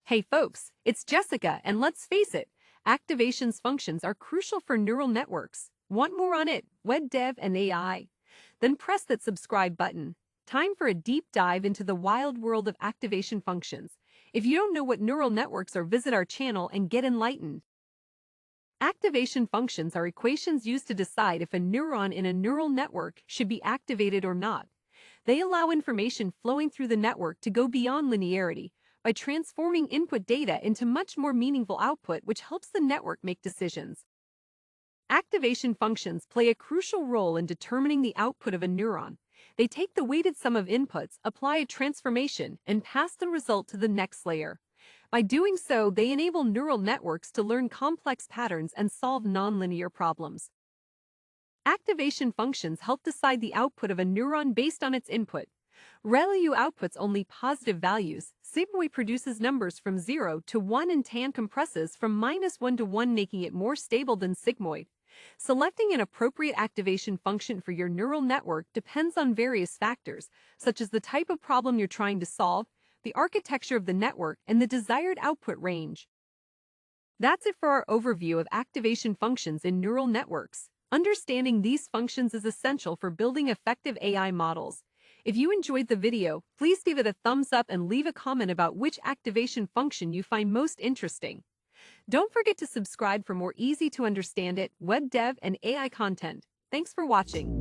Hey folks, it's Jessica, and let's face it, activations functions are crucial for neural networks. Want more on it? Web dev and AI? Then press that subscribe button. Time for a deep dive into the wild world of activation functions. If you don't know what neural networks are, visit our channel and get enlightened. Activation functions are equations used to decide if a neuron in a neural network should be activated or not. They allow information flowing through the network to go beyond linearity by transforming input data into much more meaningful output, which helps the network make decisions. Activation functions play a crucial role in determining the output of a neuron. They take the weighted sum of inputs, apply a transformation, and pass the result to the next layer. By doing so, they enable neural networks to learn complex patterns and solve nonlinear problems. Activation functions help decide the output of a neuron based on its input. ReLU outputs only positive values. Sigmoid produces numbers from 0 to 1 and tan compresses from -1 to 1, making it more stable than sigmoid. Selecting an appropriate activation function for your neural network depends on various factors, such as the type of problem you're trying to solve, the architecture of the network, and the desired output range. That's it for our overview of activation functions in neural networks. Understanding these functions is essential for building effective AI models. If you enjoyed the video, please give it a thumbs up and leave a comment about which activation function you find most interesting. Don't forget to subscribe for more easy-to-understand web dev and AI content. Thanks for watching.